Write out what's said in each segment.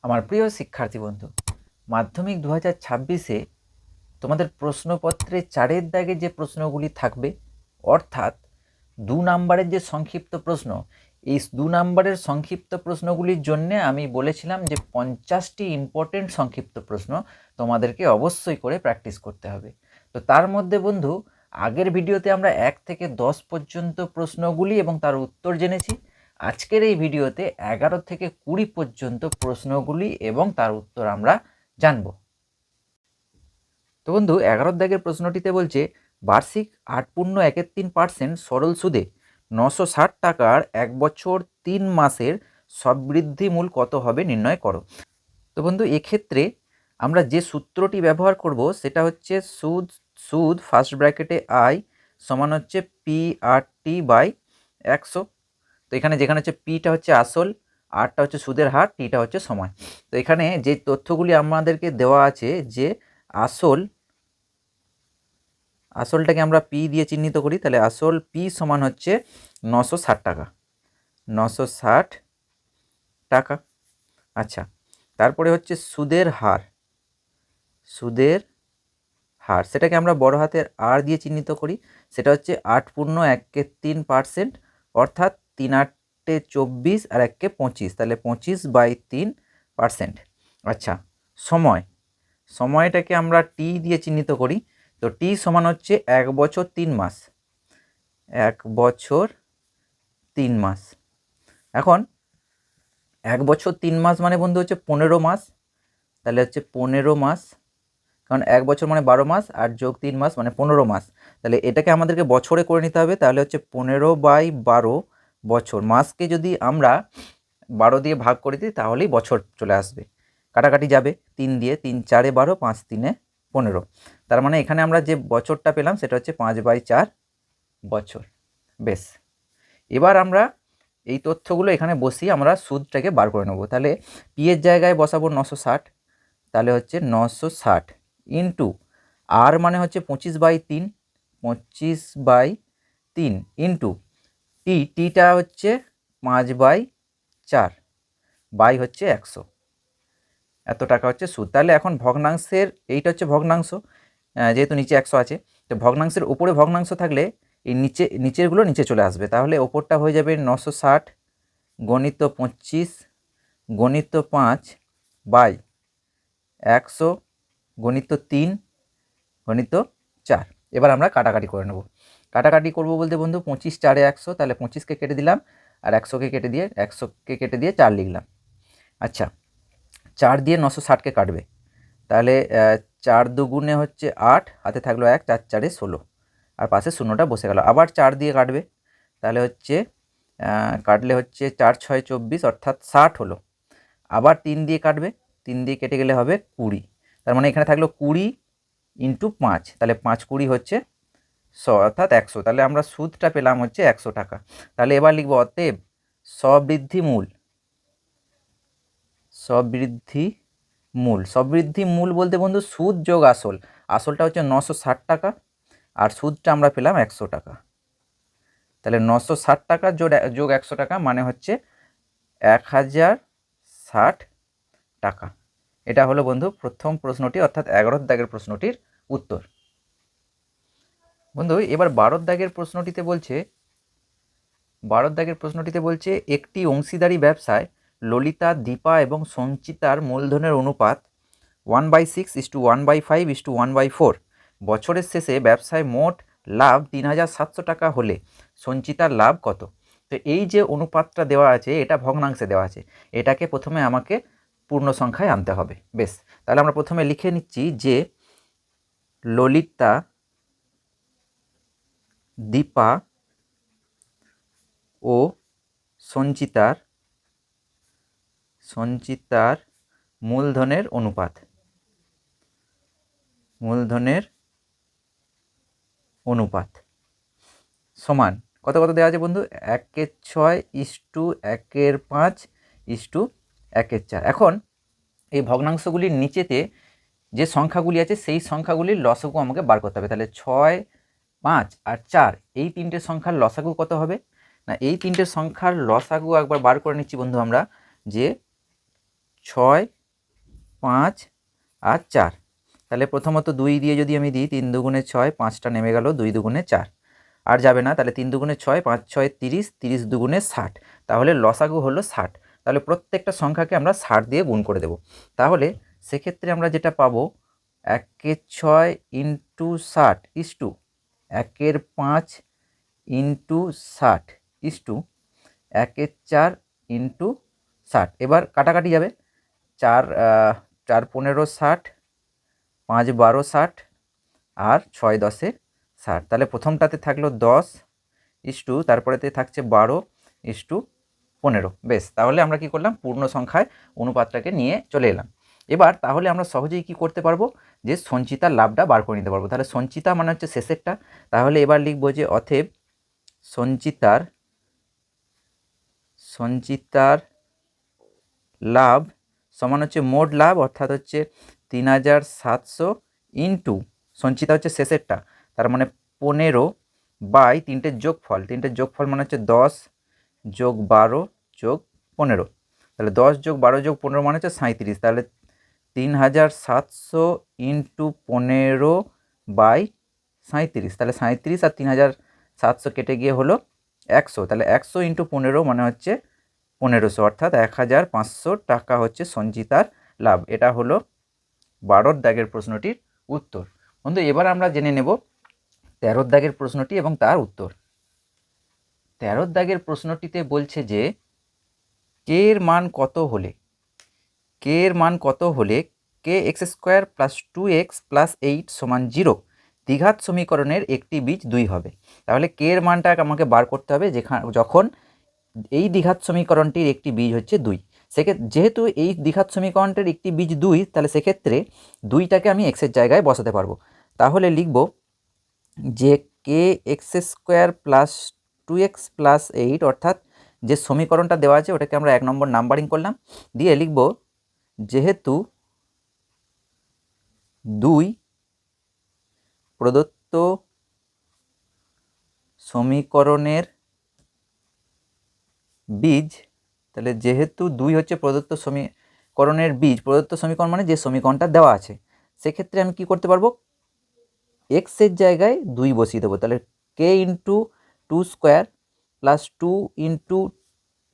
আমার প্রিয় শিক্ষার্থী বন্ধু, মাধ্যমিক 2026-এ তোমাদের প্রশ্নপত্রে 4-এর দাগে যে প্রশ্নগুলি থাকবে, অর্থাৎ 2 নাম্বারের যে সংক্ষিপ্ত প্রশ্ন, এই 2 নাম্বারের সংক্ষিপ্ত প্রশ্নগুলির জন্য আমি বলেছিলাম যে 50টি ইম্পর্টেন্ট সংক্ষিপ্ত প্রশ্ন তোমাদেরকে অবশ্যই করে প্র্যাকটিস করতে হবে। তো তার মধ্যে বন্ধু, আগের ভিডিওতে আমরা 1 থেকে 10 পর্যন্ত প্রশ্নগুলি এবং তার উত্তর জেনেছি। আজকের এই ভিডিওতে 11 থেকে 20 পর্যন্ত প্রশ্নগুলি এবং তার উত্তর আমরা জানব। তো বন্ধু, 11 দাগের প্রশ্নটিতে বলছে বার্ষিক 8.13% সরল সুদে 960 টাকার 1 বছর 3 মাসের সববৃদ্ধি মূল কত হবে নির্ণয় করো। তো বন্ধু, এক্ষেত্রে আমরা যে সূত্রটি ব্যবহার করব সেটা হচ্ছে সুদ ফার্স্ট ব্র্যাকেটে আই সমান হচ্ছে PRT/100। তো এখানে যেখানে হচ্ছে পিটা হচ্ছে আসল, আরটা হচ্ছে সুদের হার, টিটা হচ্ছে সময়। তো এখানে যে তথ্যগুলি আমাদেরকে দেওয়া আছে যে আসলটাকে আমরা পি দিয়ে চিহ্নিত করি, তাহলে আসল পি সমান হচ্ছে 960 টাকা। 960 টাকা। আচ্ছা, তারপরে হচ্ছে সুদের হার সেটাকে আমরা বড় হাতের আর দিয়ে চিহ্নিত করি, সেটা হচ্ছে 8.13%, অর্থাৎ 3 8 24 আর 1 25, তাহলে 25/3%। আচ্ছা, সময়টাকে আমরা টি দিয়ে চিহ্নিত করি, তো টি সমান হচ্ছে 1 বছর 3 মাস। 1 বছর 3 মাস। এখন 1 বছর 3 মাস মানে বন্ধু হচ্ছে 15 মাস, তাহলে হচ্ছে 15 মাস, কারণ 1 বছর মানে 12 মাস আর যোগ 3 মাস মানে 15 মাস। তাহলে এটাকে আমাদেরকে বছরে করে নিতে হবে, তাহলে হচ্ছে 15/12 বছর। মাসকে যদি আমরা 12 দিয়ে ভাগ করে দিই তাহলেই বছর চলে আসবে। কাটাকাটি যাবে 3 দিয়ে, 3 4 12, 5 3 15। তার মানে এখানে আমরা যে বছরটা পেলাম সেটা হচ্ছে 5/4 বছর। বেশ, এবার আমরা এই তথ্যগুলো এখানে বসিয়ে আমরা সুদটাকে বার করে নেব। তাহলে পি এর জায়গায় বসাবো 960, তাহলে হচ্ছে 960 ইন্টু আর মানে হচ্ছে 25/3, 25/3 ইন্টু টিটা হচ্ছে 5/4 বাই হচ্ছে 100। এত টাকা হচ্ছে সুদ। তাহলে এখন ভগ্নাংশের, এইটা হচ্ছে ভগ্নাংশ, যেহেতু নিচে 100 আছে, তো ভগ্নাংশের উপরে ভগ্নাংশ থাকলে এই নিচেরগুলো নিচে চলে আসবে। তাহলে ওপরটা হয়ে যাবে 960 গণিত 25 গণিত 5 বাই 100 গণিত 3 গণিত 4। এবার আমরা কাটাকাটি করে নেব। কাটাকাটি করব বলতে বন্ধু, 25 4 100, তাহলে 25কে কেটে দিলাম আর 100কে কেটে দিয়ে 4 লিখলাম। আচ্ছা, 4 দিয়ে 960কে কাটবে, তাহলে 4 দুগুণে হচ্ছে 8, হাতে থাকলো 1, 4 4 16, আর পাশে শূন্যটা বসে গেল। আবার 4 দিয়ে কাটবে, তাহলে হচ্ছে কাটলে হচ্ছে 4 6 24, অর্থাৎ 60 হলো। আবার 3 দিয়ে কাটবে, 3 দিয়ে কেটে গেলে হবে 20, তার মানে এখানে থাকলো 20 ইন্টু 5, তাহলে 5 20 হচ্ছে 100, অর্থাৎ 100। তাহলে আমরা সুদটা পেলাম হচ্ছে 100 টাকা। তাহলে এবার লিখব অতএব সবৃদ্ধি মূল বলতে বন্ধু সুদ যোগ আসল। আসলটা হচ্ছে 960 টাকা আর সুদটা আমরা পেলাম 100 টাকা। তাহলে 960 টাকা যোগ 100 টাকা মানে হচ্ছে 1060 টাকা। এটা হলো বন্ধু প্রথম প্রশ্নটি, অর্থাৎ 11 দাগের প্রশ্নটির উত্তর। বন্ধু, এবার 12 দাগের প্রশ্নটিতে বলছে একটি অংশীদারি ব্যবসায় ললিতা, দীপা এবং সঞ্চিতার মূলধনের অনুপাত 1/6:1/5:1/4। বছরের শেষে ব্যবসায় মোট লাভ 3700 টাকা হলে সঞ্চিতার লাভ কত? তো এই যে অনুপাতটা দেওয়া আছে এটা ভগ্নাংশে দেওয়া আছে, এটাকে প্রথমে আমাকে পূর্ণ সংখ্যায় আনতে হবে। বেশ, তাহলে আমরা প্রথমে লিখে নিচ্ছি যে ললিতা, দীপা ও সঞ্চিতার মূলধনের অনুপাত সমান কত দেওয়া আছে বন্ধু? 1/6:1/5:1/4। এখন এই ভগ্নাংশগুলির নিচেতে যে সংখ্যাগুলি আছে সেই সংখ্যাগুলির লসাগু আমাকে বার করতে হবে। তাহলে 6, 5 আর 4, এই তিনটে সংখ্যার লসাগু কত হবে? না, এই তিনটে সংখ্যার লসাগু একবার বার করে নিচ্ছি বন্ধু আমরা, যে 6, 5 আর 4। তাহলে প্রথমত 2 দিয়ে যদি আমি দিই 3 দুগুণে 6, 5টা নেমে গেল, 2 দুগুণে 4 আর যাবে না। তাহলে 3 দুগুণে 6, 5 6 30, 30 দুগুণে 60। তাহলে লসাগু হলো 60। তাহলে প্রত্যেকটা সংখ্যাকে আমরা 60 দিয়ে গুণ করে দেব। তাহলে সেক্ষেত্রে আমরা যেটা পাবো 1 6 into 60 is to 1 5 into 60 is to 1 4 into 60। এবার কাটাকাটি যাবে, 4 4 15 60, 5 12 60 আর 6 10 60। তাহলে প্রথমটাতে থাকলো 10 ইস্টু তারপরেতে থাকছে 12 ইস্টু 15। বেশ, তাহলে আমরা কি করলাম, পূর্ণ সংখ্যায় অনুপাতটাকে নিয়ে চলে এলাম। এবার তাহলে আমরা সহজেই কি করতে পারবো, যে সঞ্চিতার লাভটা বার করে নিতে পারবো। তাহলে সঞ্চিতা মানে হচ্ছে শেষেরটা। তাহলে এবার লিখবো যে অতএব সঞ্চিতার লাভ সমান হচ্ছে মোট লাভ, অর্থাৎ হচ্ছে 3700 ইন্টু সঞ্চিতা হচ্ছে শেষেরটা, তার মানে 15 বাই 3টের যোগফল। 3টের যোগফল মানে হচ্ছে 10 যোগ 12 যোগ 15। তাহলে 10 যোগ 12 যোগ 15 মানে হচ্ছে 37। তাহলে 3700 ইন্টু 15 বাই 37। তাহলে 37 আর 3700 কেটে গিয়ে হলো 100। তাহলে 100 ইন্টু 15 মানে হচ্ছে 1500, অর্থাৎ 1500 টাকা হচ্ছে সঞ্চিতার লাভ। এটা হলো 12 দাগের প্রশ্নটির উত্তর। বন্ধু, এবার আমরা জেনে নেব 13 দাগের প্রশ্নটি এবং তার উত্তর। 13 দাগের প্রশ্নটিতে বলছে যে কে এর মান কত হলে k x square plus 2x plus 8 সমান 0 দ্বিঘাত সমীকরণের একটি বীজ 2 হবে। তাহলে কে এর মানটা আমাকে বার করতে হবে যখন এই দ্বিঘাত সমীকরণটির একটি বীজ হচ্ছে 2। সেক্ষেত্রে যেহেতু এই দ্বিঘাত সমীকরণটির একটি বীজ 2, তাহলে সেক্ষেত্রে 2টাকে আমি এক্সের জায়গায় বসাতে পারবো। তাহলে লিখব যে k x square plus 2x plus 8, অর্থাৎ যে সমীকরণটা দেওয়া আছে ওটাকে আমরা 1 নম্বর নাম্বারিং করলাম, দিয়ে লিখব যেহেতু 2 প্রদত্ত সমীকরণের বীজ, তাহলে যেহেতু 2 হচ্ছে প্রদত্ত সমীকরণের বীজ, প্রদত্ত সমীকরণ মানে যে সমীকরণটা দেওয়া আছে, সেক্ষেত্রে আমি কি করতে পারবো, এক্সের জায়গায় 2 বসিয়ে দেবো। তাহলে k into 2 square plus 2 into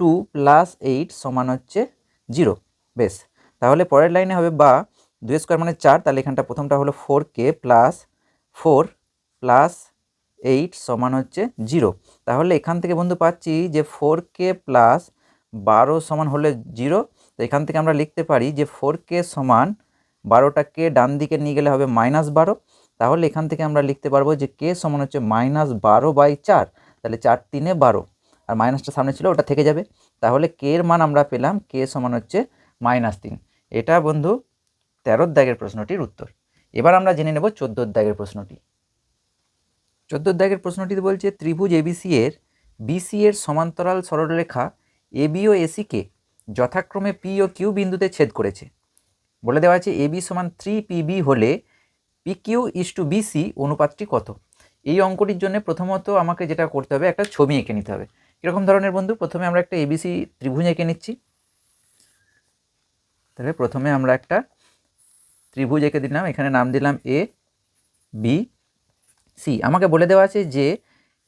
2 plus 8 সমান হচ্ছে 0। বেশ, তাহলে পরের লাইনে হবে বা 2 স্কোয়ার মানে 4, তাহলে এখানটা প্রথমটা হলো 4k প্লাস 4 প্লাস 8 সমান হচ্ছে 0। তাহলে এখান থেকে বন্ধু পাচ্ছি যে 4k প্লাস 12 সমান হলে 0। তো এখান থেকে আমরা লিখতে পারি যে 4k সমান 12টাকে ডান দিকে নিয়ে গেলে হবে -12। তাহলে এখান থেকে আমরা লিখতে পারবো যে কে সমান হচ্ছে -12/4। তাহলে 4 3 12, আর মাইনাসটা সামনে ছিল ওটা থেকে যাবে। তাহলে কে এর মান আমরা পেলাম কে সমান হচ্ছে -3। এটা বন্ধু 13 দাগের প্রশ্নটির উত্তর। এবার আমরা জেনে নেব 14 দাগের প্রশ্নটি। 14 দাগের প্রশ্নটিতে বলছে ত্রিভুজ এবিসি এর বিসি এর সমান্তরাল সরলরেখা এবি ও এসিকে যথাক্রমে পি ও কিউ বিন্দুতে ছেদ করেছে। বলে দেওয়া আছে এবি সমান 3PB হলে PQ ইস টু BC অনুপাতটি কত। এই অঙ্কটির জন্য প্রথমত আমাকে যেটা করতে হবে, একটা ছবি এঁকে নিতে হবে। কীরকম ধরনের বন্ধু, প্রথমে আমরা একটা ABC ত্রিভুজ এঁকে নিচ্ছি। তাহলে প্রথমে আমরা একটা ত্রিভুজ এঁকে দিলাম, এখানে নাম দিলাম ABC। আমাকে বলে দেওয়া আছে যে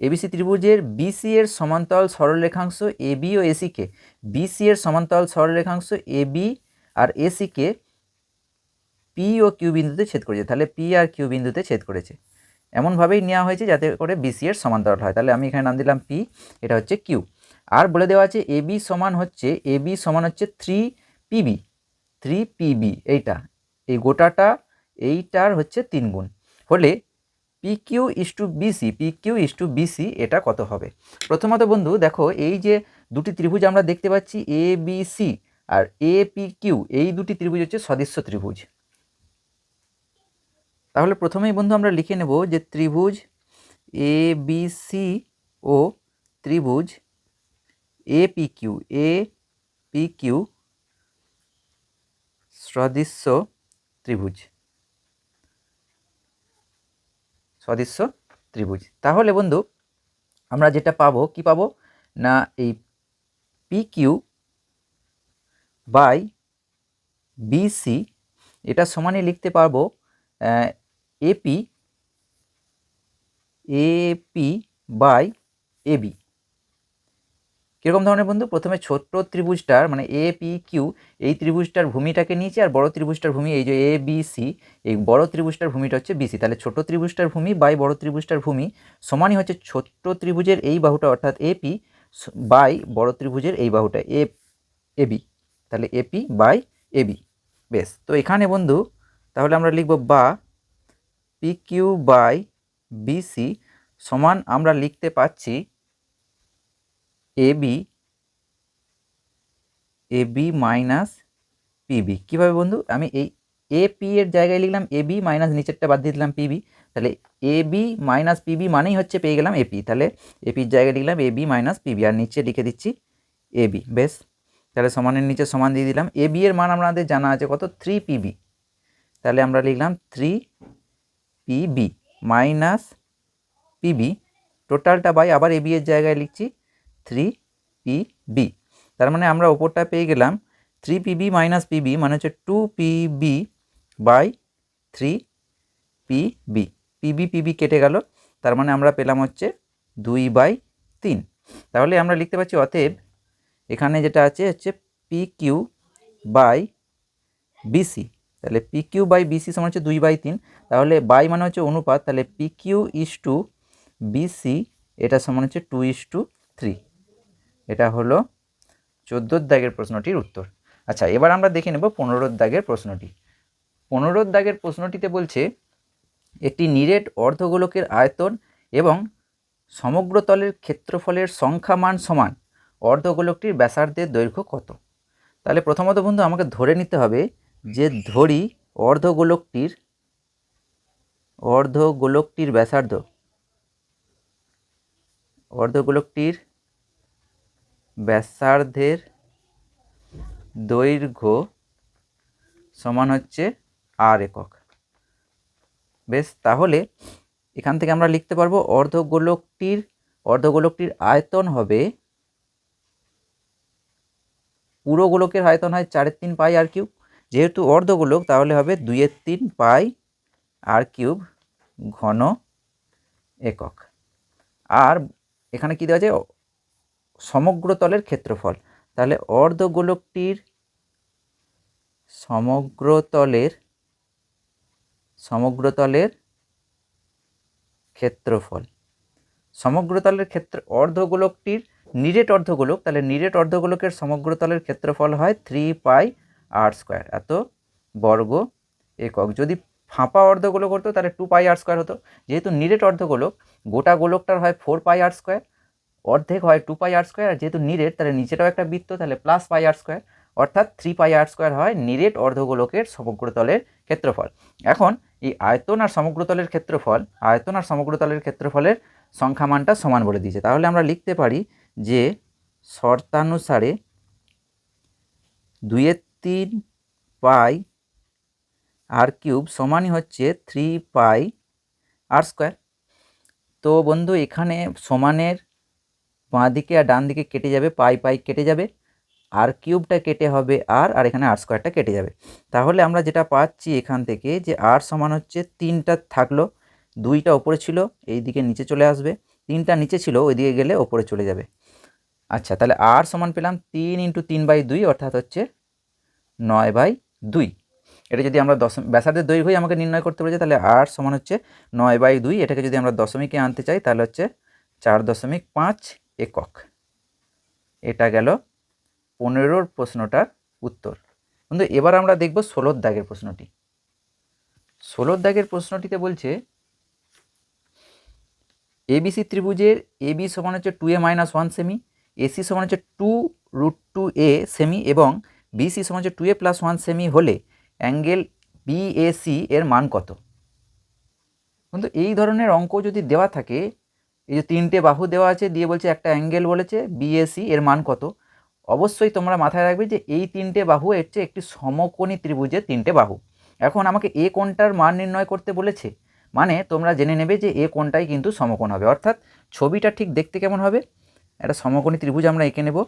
এবিসি ত্রিভুজের বিসি এর সমান্তরাল সরলরেখাংশ এবি ও এসিকে, বিসি এর সমান্তরাল সরলরেখাংশ এবি আর এসিকে পি ও কিউ বিন্দুতে ছেদ করেছে। তাহলে পি আর কিউ বিন্দুতে ছেদ করেছে, এমনভাবেই নেওয়া হয়েছে যাতে করে বিসি এর সমান্তরাল হয়। তাহলে আমি এখানে নাম দিলাম পি, এটা হচ্ছে কিউ। আর বলে দেওয়া আছে এবি সমান হচ্ছে 3PB, এই গোটাটা এইটার হচ্ছে 3 গুণ হলে PQ ইস টু বিসি এটা কত হবে। প্রথমত বন্ধু দেখো, এই যে দুটি ত্রিভুজ আমরা দেখতে পাচ্ছি ABC আর APQ, এই দুটি ত্রিভুজ হচ্ছে সদৃশ্য ত্রিভুজ। তাহলে প্রথমেই বন্ধু আমরা লিখে নেব যে ত্রিভুজ ABC ও ত্রিভুজ APQ সদৃশ্য ত্রিভুজ। তাহলে বন্ধু আমরা যেটা পাবো, কি পাবো না, এই PQ বাই বিসি এটা সমানই লিখতে পারবো এপি এপি বাই এবি। কীরকম ধরনের বন্ধু, প্রথমে ছোট্ট ত্রিভুজটার মানে এ পি কিউ এই ত্রিভুজটার ভূমিটাকে নিয়েছি, আর বড় ত্রিভুজটার ভূমি এই যে এ বি সি, এই বড় ত্রিভুজটার ভূমিটা হচ্ছে বিসি। তাহলে ছোট ত্রিভুজটার ভূমি বাই বড় ত্রিভুজটার ভূমি সমানই হচ্ছে ছোট্ট ত্রিভুজের এই বাহুটা অর্থাৎ এপি বাই বড় ত্রিভুজের এই বাহুটা এবি। তাহলে এপি বাই এবি। বেশ, তো এখানে বন্ধু তাহলে আমরা লিখব বা পি কিউ বাই বিসি সমান আমরা লিখতে পাচ্ছি এবি মাইনাস পিবি। কীভাবে বন্ধু, আমি এই এপি এর জায়গায় লিখলাম এবি মাইনাস নিচেরটা বাদ দিয়ে দিলাম পিবি। তাহলে এবি মাইনাস পিবি মানেই হচ্ছে পেয়ে গেলাম এপি। তাহলে এপির জায়গায় লিখলাম এবি মাইনাস পিবি আর নিচে লিখে দিচ্ছি এবি। বেশ, তাহলে সমানের নিচে সমান দিয়ে দিলাম। এবি এর মান আমাদের জানা আছে কত, 3 পিবি। তাহলে আমরা লিখলাম 3 পিবি মাইনাস পিবি, টোটালটা বাই আবার এবি এর জায়গায় লিখছি 3 পিবি। তার মানে আমরা ওপরটা পেয়ে গেলাম 3 পিবি মাইনাস পিবি মানে হচ্ছে 2 PB by 3 PB. PB PB কেটে গেল, তার মানে আমরা পেলাম হচ্ছে 2/3। তাহলে আমরা লিখতে পাচ্ছি অতএব এখানে যেটা আছে হচ্ছে পি কিউ বাই বিসি। তাহলে পি কিউ বাই বিসি সমান হচ্ছে 2/3। তাহলে বাই মানে হচ্ছে অনুপাত, তাহলে P Q is to BC এটা সমান হচ্ছে 2:3। এটা হলো 14 দাগের প্রশ্নটির উত্তর। আচ্ছা, এবার আমরা দেখে নেব 15 দাগের প্রশ্নটি। 15 দাগের প্রশ্নটিতে বলছে একটি নিরেট অর্ধগোলকের আয়তন এবং সমগ্র তলের ক্ষেত্রফলের সংখ্যা মান সমান অর্ধগোলকটির ব্যাসার্ধের দৈর্ঘ্য কত। তাহলে প্রথমত বন্ধু আমাকে ধরে নিতে হবে যে ধরি অর্ধগোলকটির ব্যাসার্ধের দৈর্ঘ্য সমান হচ্ছে আর একক। বেশ, তাহলে এখান থেকে আমরা লিখতে পারবো অর্ধগোলকটির আয়তন হবে, পুরো গোলকের আয়তন হয় 4/3 পাই আর কিউব, যেহেতু অর্ধগোলক তাহলে হবে 2/3 পাই আর কিউব ঘন একক। আর এখানে কি দেওয়া আছে, সমগ্র তলের ক্ষেত্রফল। তাহলে অর্ধগোলকটির সমগ্র তলের ক্ষেত্রফল, অর্ধগোলকটির নিরেট অর্ধগোলক, তাহলে নিরেট অর্ধগোলকের সমগ্র তলের ক্ষেত্রফল হয় 3 পাই আর স্কোয়ার, এত বর্গ একক। যদি ফাঁপা অর্ধগোলক হতো তাহলে 2 পাই আর স্কোয়ার হতো। যেহেতু নিরেট অর্ধগোলক, গোটা গোলকটার হয় 4 পাই আর স্কোয়ার, অর্ধেক হয় 2 পাই আর স্কোয়ার, আর যেহেতু নিরেট তাহলে নিচেটাও একটা বৃত্ত, তাহলে প্লাস পাই আর স্কোয়ার, অর্থাৎ 3 পাই আর স্কোয়ার হয় নিরেট অর্ধগোলকের সমগ্র তলের ক্ষেত্রফল। এখন এই আয়তন আর সমগ্র তলের ক্ষেত্রফলের সংখ্যা মানটা সমান বলে দিয়েছে। তাহলে আমরা লিখতে পারি যে শর্তানুসারে 2/3 পাই আর কিউব সমানই হচ্ছে 3 পাই আর স্কোয়ার। তো বন্ধু এখানে সমানের বাঁ দিকে আর ডান দিকে কেটে যাবে, পাই পাই কেটে যাবে, আর কিউবটা কেটে হবে আর এখানে আর স্কোয়ারটা কেটে যাবে। তাহলে আমরা যেটা পাচ্ছি এখান থেকে যে আর সমান হচ্ছে 3টা থাকলো, 2টা ওপরে ছিল এই দিকে নিচে চলে আসবে, 3টা নিচে ছিল ওইদিকে গেলে ওপরে চলে যাবে। আচ্ছা, তাহলে আর সমান পেলাম 3 × 3/2 অর্থাৎ হচ্ছে 9/2। এটা যদি আমরা ব্যাসার্ধের দৈর্ঘ্যই আমাকে নির্ণয় করতে বলেছে, তাহলে আর সমান হচ্ছে 9/2। এটাকে যদি আমরা দশমিকে আনতে চাই তাহলে হচ্ছে 4.5 একক। এটা গেল 15 প্রশ্নটার উত্তর। বন্ধু এবার আমরা দেখব 16 দাগের প্রশ্নটি। 16 দাগের প্রশ্নটিতে বলছে এবিসি ত্রিভুজের এবি সমান হচ্ছে 2a-1 সেমি, এসি সমান হচ্ছে 2√2a সেমি এবং বিসি সমান হচ্ছে 2a+1 সেমি হলে অ্যাঙ্গেল বিএসি এর মান কত। কিন্তু এই ধরনের অঙ্ক যদি দেওয়া থাকে, এই যে 3টে বাহু দেওয়া আছে দিয়ে বলছে একটা অ্যাঙ্গেল বলেছে বিএসি এর মান কত, অবশ্যই তোমরা মাথায় রাখবে যে এই 3টে বাহু হচ্ছে একটি সমকোণী ত্রিভুজের 3টে বাহু। এখন আমাকে এ কোণটার মান নির্ণয় করতে বলেছে, মানে তোমরা জেনে নেবে যে এ কোণটাই কিন্তু সমকোণ হবে, অর্থাৎ ছবিটা ঠিক দেখতে কেমন হবে, একটা সমকোণী ত্রিভুজ আমরা এঁকে নেব।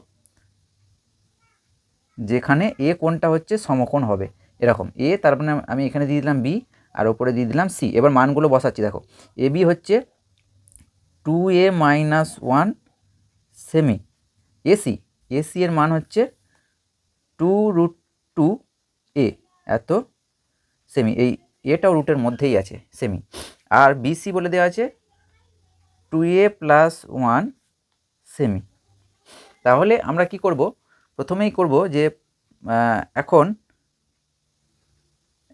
যেখানে এ কোণটা হচ্ছে সমকোণ হবে, এরকম এ, তার মানে আমি এখানে দিয়ে দিলাম বি আর ওপরে দিয়ে দিলাম সি। এবার মানগুলো বসাচ্ছি, দেখো এ বি হচ্ছে 2a minus 1 semi, AC AC এর মান হচ্ছে 2√2 এত সেমি, এই এটাও রুটের মধ্যেই আছে সেমি। আর বিসি বলে দেওয়া আছে 2a প্লাস 1 সেমি। তাহলে আমরা কি করব, প্রথমেই করব যে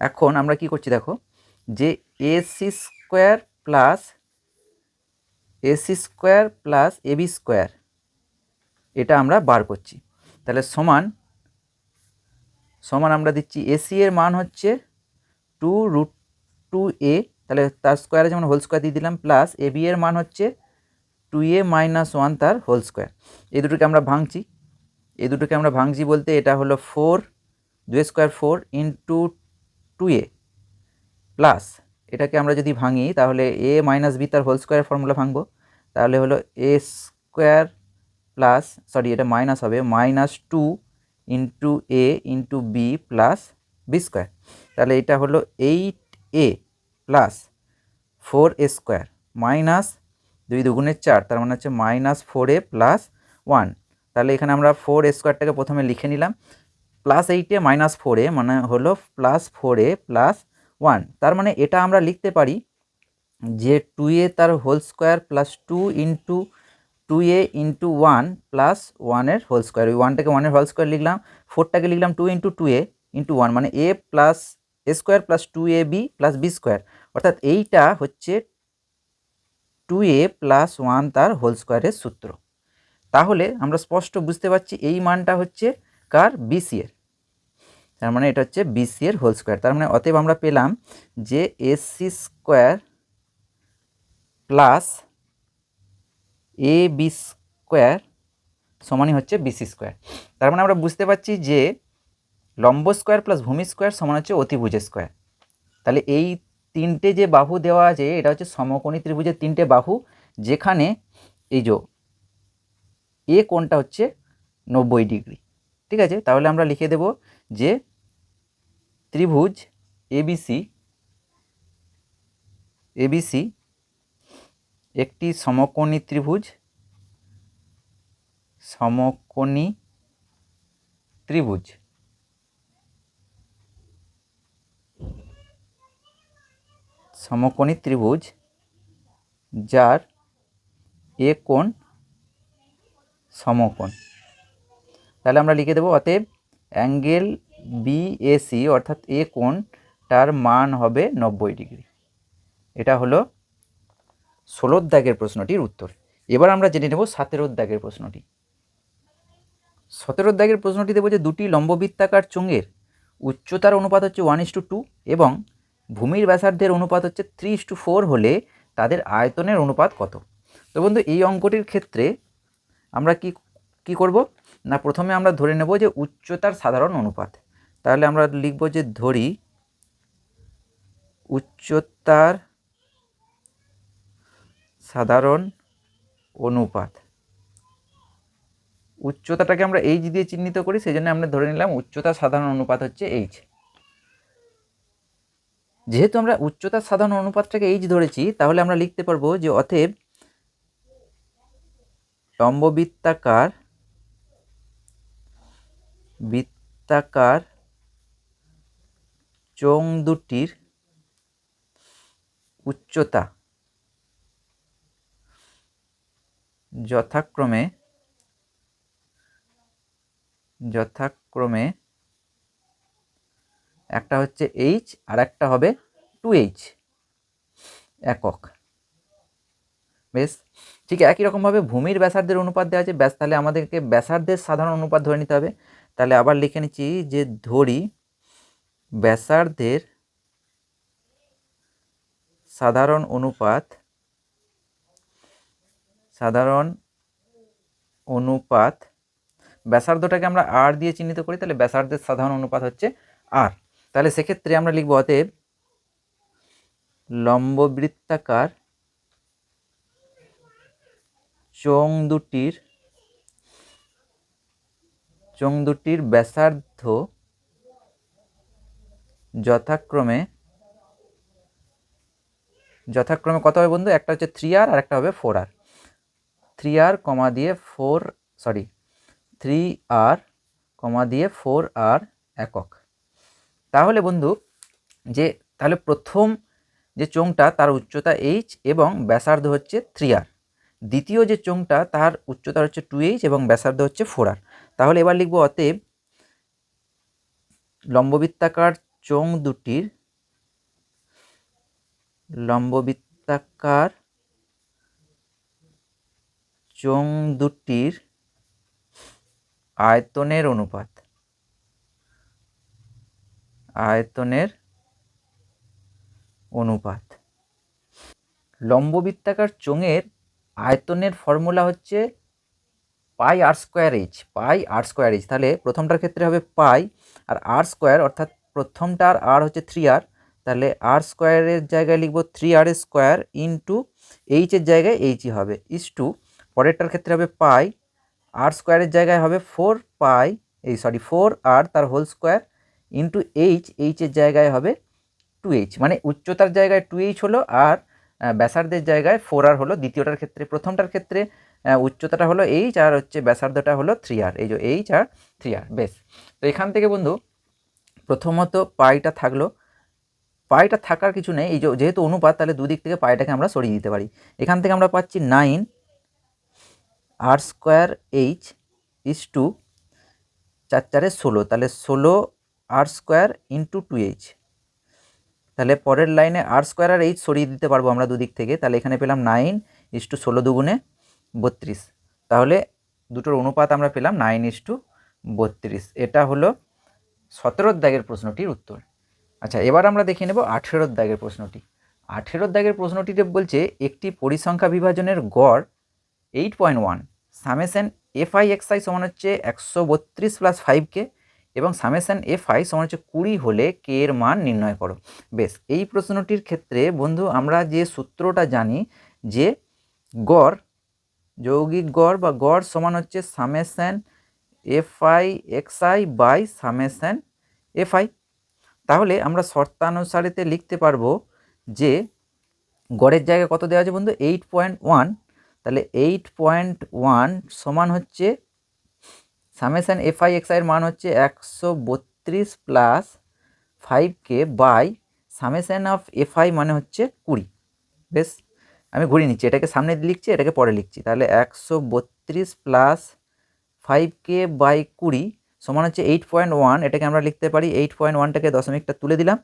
এখন আমরা কি করছি দেখো, যে AC square plus AB square এটা আমরা বার করছি। তাহলে সমান আমরা দিচ্ছি এসি এর মান হচ্ছে 2√2a, তাহলে তার স্কোয়ারে যেমন হোল স্কোয়ার দিয়ে দিলাম, প্লাস এবি এর মান হচ্ছে 2a মাইনাস 1 তার হোল স্কোয়ার। এই দুটোকে আমরা ভাঙছি, বলতে এটা হলো 4, 2 স্কোয়ার 4 ইন্টু 2a প্লাস, এটাকে আমরা যদি ভাঙি তাহলে এ মাইনাস বি তার হোল স্কোয়ারের ফর্মুলা ভাঙবো, তাহলে হলো এ স্কোয়ার প্লাস, সরি এটা মাইনাস হবে, -2 into a into b plus B square. তাহলে এটা হলো 8a plus 4a square minus 2 দুগুণে 4, তার মানে হচ্ছে -4a প্লাস 1। তাহলে এখানে আমরা 4a স্কোয়ারটাকে প্রথমে লিখে নিলাম, প্লাস 8a মাইনাস 4a মানে হলো প্লাস 4a প্লাস 1। তার মানে এটা আমরা লিখতে পারি যে 2a তার whole square plus 2 into 2a into 1 plus 1-এর হোল স্কোয়ার, ওই 1টাকে 1-এর হোল স্কোয়ার লিখলাম, 4টাকে লিখলাম 2 ইন্টু 2a ইন্টু 1, মানে a plus A square plus 2ab plus B square, অর্থাৎ এইটা হচ্ছে 2a প্লাস 1 তার হোল স্কোয়ারের সূত্র। তাহলে আমরা স্পষ্ট বুঝতে পারছি এই মানটা হচ্ছে কার, বিসি এর, তার মানে এটা হচ্ছে বিসি এর হোল স্কোয়ার। তার মানে অতএব আমরা পেলাম যে AC square plus A B square সমানই হচ্ছে বিসি স্কোয়ার। তার মানে আমরা বুঝতে পারছি যে লম্ব স্কোয়ার প্লাস ভূমি স্কোয়ার সমান হচ্ছে অতিভুজ স্কোয়ার। তাহলে এই তিনটে যে বাহু দেওয়া আছে এটা হচ্ছে সমকোণী ত্রিভুজের তিনটে বাহু, যেখানে এই যে এ কোণটা হচ্ছে 90 ডিগ্রি। ঠিক আছে, তাহলে আমরা লিখে দেব যে ত্রিভুজ এবিসি একটি সমকোণী ত্রিভুজ, যার এ কোণ সমকোণ। তাহলে আমরা লিখে দেবো অতএব অ্যাঙ্গেল বিএসি অর্থাৎ এ কোণটার মান হবে 90 ডিগ্রি। এটা হলো 16 দাগের প্রশ্নটির উত্তর। এবার আমরা জেনে নেব 17 দাগের প্রশ্নটি। 17 দাগের প্রশ্নটি দেবো যে দুটি লম্ববৃত্তাকার চোঙের উচ্চতার অনুপাত হচ্ছে 1:2 এবং ভূমির ব্যাসার্ধের অনুপাত হচ্ছে 3:4 হলে তাদের আয়তনের অনুপাত কত? তো বন্ধু, এই অঙ্কটির ক্ষেত্রে আমরা কি করব না, প্রথমে আমরা ধরে নেব যে উচ্চতার সাধারণ অনুপাত। তাহলে আমরা লিখব যে ধরি উচ্চতার সাধারণ অনুপাত। উচ্চতাটাকে আমরা এইচ দিয়ে চিহ্নিত করি, সেই জন্য আমরা ধরে নিলাম উচ্চতার সাধারণ অনুপাত হচ্ছে এইচ। যেহেতু আমরা উচ্চতার সাধারণ অনুপাতটাকে এইচ ধরেছি, তাহলে আমরা লিখতে পারবো যে অতএব লম্ববৃত্তাকার চোঙ দুটির উচ্চতা যথাক্রমে একটা হচ্ছে এইচ আর একটা হবে 2h একক। বেশ, ঠিক একই রকমভাবে ভূমির ব্যাসার্ধের অনুপাত দেওয়া আছে, তাহলে আমাদেরকে ব্যাসার্ধের সাধারণ অনুপাত ধরে নিতে হবে। তাহলে আবার লিখে নিচ্ছি যে ধরি ব্যাসার্ধের সাধারণ অনুপাত ব্যাসার্ধটাকে আমরা আর দিয়ে চিহ্নিত করি, তাহলে ব্যাসার্ধের সাধারণ অনুপাত হচ্ছে আর। তাহলে সেক্ষেত্রে আমরা লিখব অতএব লম্ববৃত্তাকার চোঙ দুটির চোঙ দুটির ব্যাসার্ধ যথাক্রমে কত হবে বন্ধু? একটা হচ্ছে 3r আর একটা হবে 4r। 3r কমা দিয়ে 3r কমা দিয়ে 4r একক। তাহলে বন্ধু তাহলে প্রথম যে চোঙটা তার উচ্চতা h এবং ব্যাসার্ধ হচ্ছে 3r, দ্বিতীয় যে চোঙটা তার উচ্চতা হচ্ছে 2h এবং ব্যাসার্ধ হচ্ছে 4r। তাহলে এবার লিখব অতএব লম্ববৃত্তাকার চোঙ দুটির আয়তনের অনুপাত লম্ববৃত্তাকার চোঙের আয়তনের ফর্মুলা হচ্ছে পাই আর স্কোয়ার এইচ। তাহলে প্রথমটার ক্ষেত্রে হবে পাই আর আর স্কোয়ার, অর্থাৎ প্রথমটার আর হচ্ছে 3r, তাহলে আর স্কোয়ারের জায়গায় লিখব 3r স্কোয়ার ইন্টু এইচের জায়গায় এইচই হবে ইস টু, পরেরটার ক্ষেত্রে হবে পাই আর স্কোয়ারের জায়গায় হবে 4r তার হোল স্কোয়ার ইন্টু এইচের জায়গায় হবে 2h, মানে উচ্চতার জায়গায় 2h হলো আর ব্যাসার্ধের জায়গায় 4r হলো দ্বিতীয়টার ক্ষেত্রে। প্রথমটার ক্ষেত্রে উচ্চতাটা হলো h আর হচ্ছে ব্যাসার্ধটা হলো 3r, এই যে h আর 3r। বেশ, তো এখান থেকে বন্ধু প্রথমত পাইটা থাকলো, পাইটা থাকার কিছু নেই, এই যেহেতু অনুপাত তাহলে দুদিক থেকে পাইটাকে আমরা সরিয়ে দিতে পারি। এখান থেকে আমরা পাচ্ছি 9r square h is to 4 16, তাহলে 16r স্কোয়ার ইন্টু 2h। তাহলে পরের লাইনে আর স্কোয়ার আর এইচ সরিয়ে দিতে পারবো আমরা দুদিক থেকে, তাহলে এখানে পেলাম 9:16 দুগুণে 32। তাহলে দুটোর অনুপাত আমরা পেলাম 9:32। এটা হলো 17 দাগের প্রশ্নটির উত্তর। আচ্ছা, এবার আমরা দেখে নেব 18 দাগের প্রশ্নটি। 18 দাগের প্রশ্নটিতে বলছে একটি পরিসংখ্যা বিভাজনের গড় 8.1 সামেশন এফআই এক্সআই সমান হচ্ছে 132 প্লাস 5k এবং সামেশন এফআই সমান হচ্ছে 20 হলে কে এর মান নির্ণয় করো। বেশ, এই প্রশ্নটির ক্ষেত্রে বন্ধু আমরা যে সূত্রটা জানি যে গড়, যৌগিক গড় বা গড় সমান হচ্ছে summation FI XI by summation FI. তাহলে আমরা শর্তানুসারেতে লিখতে পারবো যে গড়ের জায়গায় কত দেওয়া আছে বন্ধু? 8.1, তাহলে 8.1 সমান হচ্ছে সামেশন এফআই এক্সআই এর মান হচ্ছে 132 plus 5k by summation of FI মানে হচ্ছে 20। বেশ, আমি ঘুরিয়ে নিচ্ছি, এটাকে সামনে লিখছি, এটাকে পরে লিখছি। তাহলে 132 প্লাস 5k বাই 20 সমান হচ্ছে 8.1, এটাকে আমরা লিখতে পারি 8.1টাকে দশমিকটা তুলে দিলাম,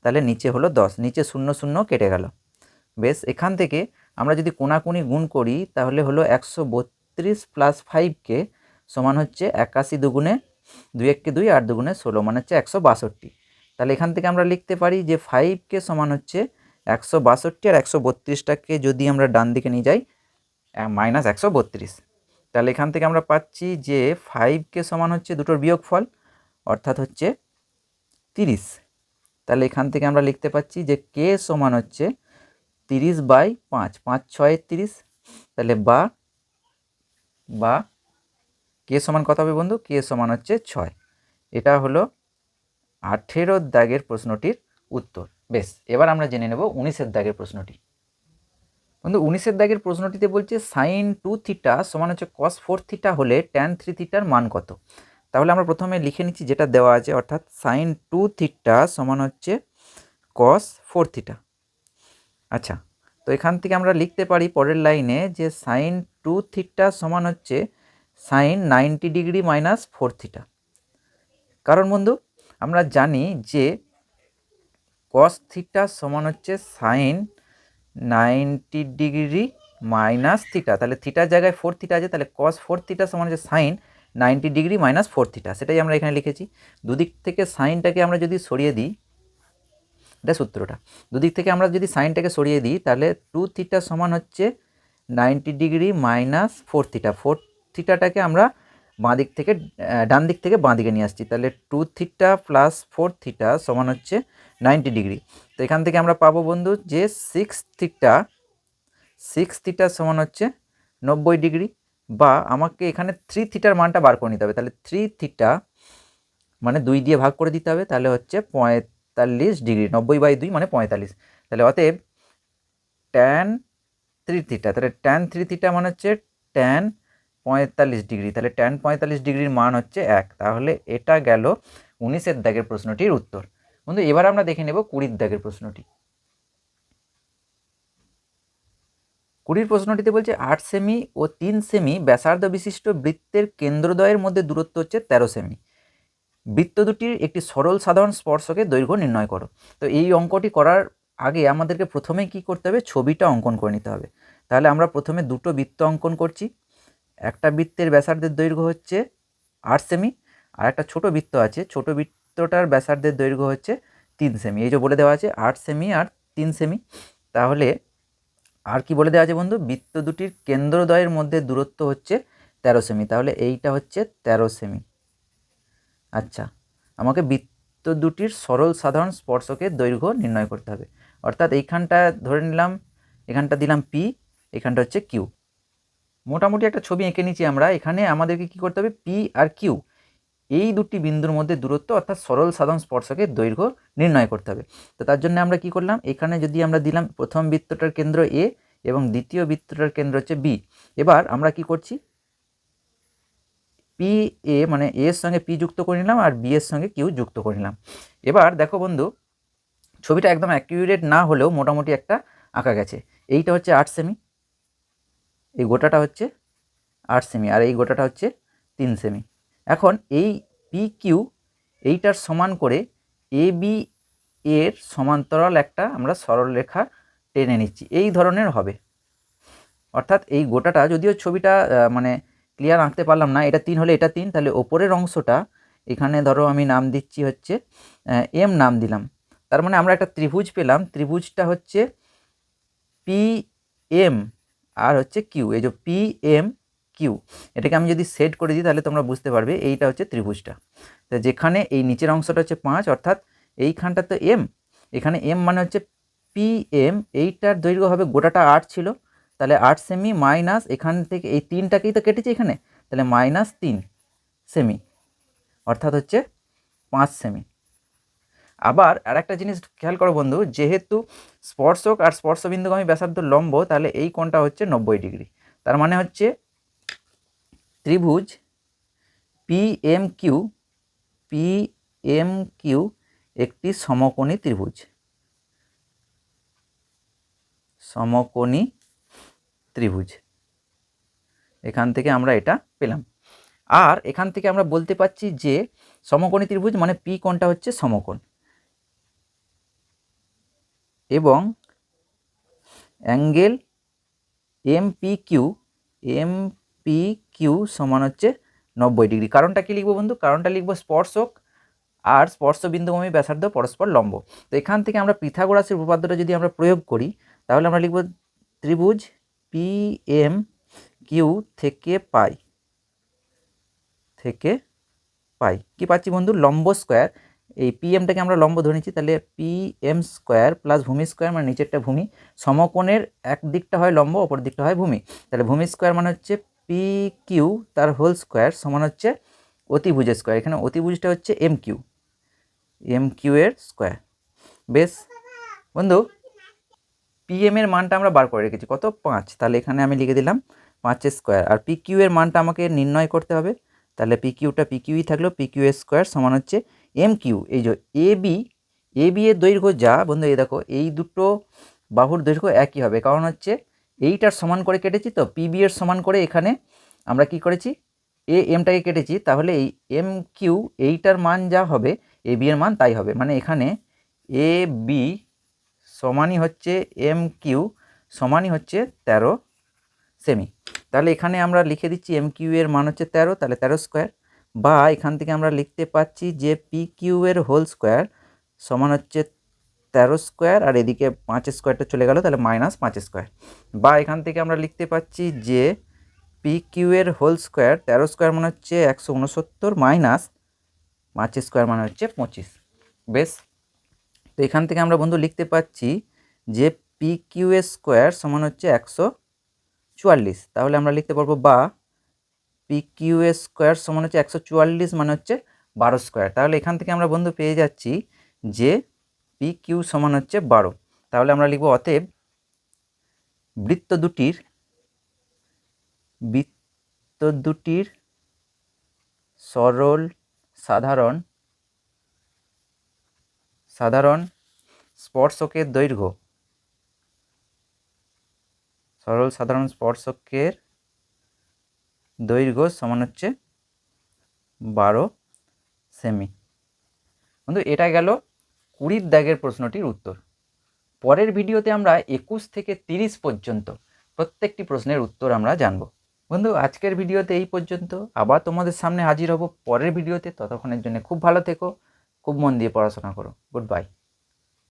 তাহলে নিচে হলো 10, নিচে 0 0 কেটে গেল। বেশ, এখান থেকে আমরা যদি কোনাকুনি গুণ করি তাহলে হলো 132 প্লাস 5k সমান হচ্ছে 81 দুগুণে 2 1 2 8 দুগুণে 16 মানে হচ্ছে 162। তাহলে এখান থেকে আমরা লিখতে পারি যে 5k সমান হচ্ছে 162 আর 132টাকে যদি আমরা ডান দিকে নিয়ে যাই -132। তাহলে এখান থেকে আমরা পাচ্ছি যে 5k সমান হচ্ছে দুটোর বিয়োগফল অর্থাৎ হচ্ছে 30। তাহলে এখান থেকে আমরা লিখতে পাচ্ছি যে k সমান হচ্ছে 30/5, 5 6 30, তাহলে বা কে সমান কত হবে বন্ধু? কে সমান হচ্ছে 6। এটা হলো 18 দাগের প্রশ্নটির উত্তর। বেশ, এবার আমরা জেনে নেব 19 দাগের প্রশ্নটি। বন্ধু 19 দাগের প্রশ্নটিতে বলছে sin 2 থিটা সমান হচ্ছে cos 4 থিটা হলে tan 3 থিটার মান কত? তাহলে আমরা প্রথমে লিখে নিচ্ছি যেটা দেওয়া আছে, অর্থাৎ sin 2 থিটা সমান হচ্ছে cos 4 থিটা। আচ্ছা, তো এখান থেকে আমরা লিখতে পারি পরের লাইনে যে sin 2 থিটা সমান হচ্ছে sin 90 ডিগ্রি মাইনাস 4 থিটা। কারণ বন্ধু আমরা জানি যে cos থিটা সমান হচ্ছে sin 90 ডিগ্রি মাইনাস থিটা, তাহলে থিটার জায়গায় 4 থিটা আছে, তাহলে cos 4 থিটা সমান হচ্ছে sin 90 ডিগ্রি মাইনাস 4 থিটা, সেটাই আমরা এখানে লিখেছি। দুদিক থেকে সাইনটাকে আমরা যদি সরিয়ে দিই, এটা সূত্রটা, দুদিক থেকে আমরা যদি সাইনটাকে সরিয়ে দিই তাহলে 2 থিটা সমান হচ্ছে 90 ডিগ্রি মাইনাস 4 থিটা। 4 থিটাটাকে আমরা বাঁদিক থেকে ডান দিক থেকে বাঁদিকে নিয়ে আসছি, তাহলে 2 থিটা প্লাস 4 থিটা সমান হচ্ছে 90 ডিগ্রি। তো এখান থেকে আমরা পাবো বন্ধু যে 6 থিটা সমান হচ্ছে 90 ডিগ্রি। বা আমাকে এখানে 3 থিটার মানটা বার করে নিতে হবে। তাহলে 3 থিটা মানে 2 দিয়ে ভাগ করে দিতে হবে, তাহলে হচ্ছে 45 ডিগ্রি, 90/2 মানে 45। তাহলে অতএব ট্যান 3 থিটা, তাহলে ট্যান 3 থিটা মানে হচ্ছে ট্যান 45 ডিগ্রি, তাহলে ট্যান 45 ডিগ্রির মান হচ্ছে 1। তাহলে এটা গেল 19-এর দাগের প্রশ্নটির উত্তর। বন্ধু এবার আমরা দেখে নেব 20-এর দাগের প্রশ্নটি। 20-এর প্রশ্নটিতে বলছে 8 সেমি ও 3 সেমি ব্যাসার্ধ বিশিষ্ট বৃত্তের কেন্দ্রদ্বয়ের মধ্যে দূরত্ব হচ্ছে 13 সেমি। বৃত্ত দুটির একটি সরল সাধারণ স্পর্শকের দৈর্ঘ্য নির্ণয় করো। তো এই অঙ্কটি করার আগে আমাদেরকে প্রথমে কি করতে হবে, ছবিটা অঙ্কন করে নিতে হবে। তাহলে আমরা প্রথমে দুটো বৃত্ত অঙ্কন করছি। একটা বৃত্তের ব্যাসার্ধের দৈর্ঘ্য হচ্ছে 8 সেমি, আর একটা ছোট বৃত্ত আছে, ছোট বৃত্তটার ব্যাসার্ধের দৈর্ঘ্য হচ্ছে 3 সেমি। এই যে বলে দেওয়া আছে 8 সেমি আর 3 সেমি। তাহলে আর কি বলে দেওয়া আছে বন্ধু, বৃত্ত দুটির কেন্দ্রদ্বয়ের মধ্যে দূরত্ব হচ্ছে 13 সেমি। তাহলে এইটা হচ্ছে 13 সেমি। আচ্ছা, আমাকে বৃত্ত দুটির সরল সাধারণ স্পর্শকের দৈর্ঘ্য নির্ণয় করতে হবে। অর্থাৎ এইখানটা ধরে নিলাম, এখানটা দিলাম পি, এখানটা হচ্ছে কিউ। মোটামুটি একটা ছবি এঁকে নিচ্ছি আমরা। এখানে আমাদেরকে কি করতে হবে, পি আর কিউ এই দুটি বিন্দুর মধ্যে দূরত্ব অর্থাৎ সরল সাধারণ স্পর্শকের দৈর্ঘ্য নির্ণয় করতে হবে। তো তার জন্য আমরা কি করলাম, এখানে যদি আমরা দিলাম প্রথম বৃত্তটার কেন্দ্র এ এবং দ্বিতীয় বৃত্তটার কেন্দ্র হচ্ছে বি। এবার আমরা কি করছি, পি এ মানে এ এর সঙ্গে পি যুক্ত করে নিলাম আর বি এর সঙ্গে কিউ যুক্ত করে নিলাম। এবার দেখো বন্ধু, ছবিটা একদম অ্যাকিউরেট না হলেও মোটামুটি একটা আঁকা গেছে। এইটা হচ্ছে 8 সেমি, এই গোটাটা হচ্ছে 8 সেমি, আর এই গোটাটা হচ্ছে 3 সেমি। এখন এই পি কিউ এইটার সমান করে এ বি এর সমান্তরাল একটা আমরা সরলরেখা টেনে নিচ্ছি, এই ধরনের হবে। অর্থাৎ এই গোটাটা, যদিও ছবিটা মানে ক্লিয়ার আঁকতে পারলাম না, এটা 3 হলে এটা 3, তাহলে ওপরের অংশটা এখানে ধরো আমি নাম দিচ্ছি হচ্ছে এম নাম দিলাম। তার মানে আমরা একটা ত্রিভুজ পেলাম, ত্রিভুজটা হচ্ছে পি এম আর হচ্ছে কিউ। এই যে পি এম কিউ, এটাকে আমি যদি সেট করে দিই তাহলে তোমরা বুঝতে পারবে এইটা হচ্ছে ত্রিভুজটা। তো যেখানে এই নিচের অংশটা হচ্ছে 5, অর্থাৎ এইখানটা তো এম, এখানে এম মানে হচ্ছে পি এম, এইটার দৈর্ঘ্য হবে, গোটাটা 8 ছিল, তাহলে 8 সেমি মাইনাস এখান থেকে এই 3টাকেই তো কেটেছে এখানে, তাহলে -3 সেমি, অর্থাৎ হচ্ছে 5 সেমি। আবার আর একটা জিনিস খেয়াল করো বন্ধু, যেহেতু স্পর্শক আর স্পর্শবিন্দুগামী ব্যাসার্ধ লম্ব, তাহলে এই কোণটা হচ্ছে 90 ডিগ্রি। তার মানে হচ্ছে ত্রিভুজ পি এম কিউ একটি সমকোণী ত্রিভুজ, সমকোণী ত্রিভুজ। এখান থেকে আমরা এটা পেলাম। আর এখান থেকে আমরা বলতে পারছি যে সমকোণী ত্রিভুজ মানে পি কোণটা হচ্ছে সমকোণ, এবং অ্যাঙ্গেল এম পি কিউ সমান হচ্ছে 90 ডিগ্রি। কারণটা কি লিখবো বন্ধু, কারণটা লিখবো স্পর্শক আর স্পর্শবিন্দুগামী ব্যাসার্ধ পরস্পর লম্ব। তো এখান থেকে আমরা পিথাগোরাসের উপপাদ্যটা যদি আমরা প্রয়োগ করি, তাহলে আমরা লিখব ত্রিভুজ পি এম কিউ থেকে পাই কি পাচ্ছি বন্ধু, লম্ব স্কোয়ার। এই পি এমটাকে আমরা লম্ব ধরে নিচ্ছি, তাহলে পি এম স্কোয়ার প্লাস ভূমি স্কোয়ার মানে নিচেরটা ভূমি, সমকোণের এক দিকটা হয় লম্ব, অপর দিকটা হয় ভূমি, তাহলে ভূমি স্কোয়ার মানে হচ্ছে পি কিউ তার হোল স্কোয়ার সমান হচ্ছে অতিভুজের স্কোয়ার। এখানে অতিভুজটা হচ্ছে এম কিউ এর স্কোয়ার। বেশ বন্ধু, পি এম এর মানটা আমরা বার করে রেখেছি কত, 5, তাহলে এখানে আমি লিখে দিলাম 5 স্কোয়ার। আর পি কিউ এর মানটা আমাকে নির্ণয় করতে হবে, তাহলে পি কিউই থাকলো, পি কিউ এর স্কোয়ার সমান হচ্ছে এম কিউ। এই যে এ বি এর দৈর্ঘ্য যা বন্ধু, এই দেখো এই দুটো বাহুর দৈর্ঘ্য একই হবে, কারণ হচ্ছে এইটার সমান করে কেটেছি, তো পি বি এর সমান করে এখানে আমরা কি করেছি, এ এমটাকে কেটেছি, তাহলে এই এম কিউ এইটার মান যা হবে এ বি এর মান তাই হবে। মানে এখানে এ বি সমানই হচ্ছে এম কিউ সমানই হচ্ছে 13 সেমি। তাহলে এখানে আমরা লিখে দিচ্ছি এম কিউ এর মান হচ্ছে 13, তাহলে 13 স্কোয়ার, বা এখান থেকে আমরা লিখতে পাচ্ছি যে পি কিউ এর হোল স্কোয়ার সমান হচ্ছে 13 স্কোয়ার, আর এদিকে 5 স্কোয়ারটা চলে গেল, তাহলে -5 স্কোয়ার। বা এখান থেকে আমরা লিখতে পাচ্ছি যে পি কিউ এর হোল স্কোয়ার 13 স্কোয়ার মানে হচ্ছে 169 মাইনাস 5 স্কোয়ার মানে হচ্ছে 25। বেশ, তো এখান থেকে আমরা বন্ধু লিখতে পাচ্ছি যে পি কিউ এর স্কোয়ার সমান হচ্ছে 144। তাহলে আমরা লিখতে পারবো, বা পি কিউ স্কোয়ার সমান হচ্ছে 144 মানে হচ্ছে 12 স্কোয়ার। তাহলে এখান থেকে আমরা বন্ধু পেয়ে যাচ্ছি যে পি কিউ সমান হচ্ছে 12। তাহলে আমরা লিখব অতএব বৃত্ত দুটির সরল সাধারণ স্পর্শকের দৈর্ঘ্য সমান হচ্ছে 12 সেমি। বন্ধু এটা গেল 20 দাগের প্রশ্নটির উত্তর। পরের ভিডিওতে আমরা 21 থেকে 30 পর্যন্ত প্রত্যেকটি প্রশ্নের উত্তর আমরা জানব। বন্ধু আজকের ভিডিওতে এই পর্যন্ত, আবার তোমাদের সামনে হাজির হব পরের ভিডিওতে। ততক্ষণের জন্য খুব ভালো থেকো, খুব মন দিয়ে পড়াশোনা করো। Good bye.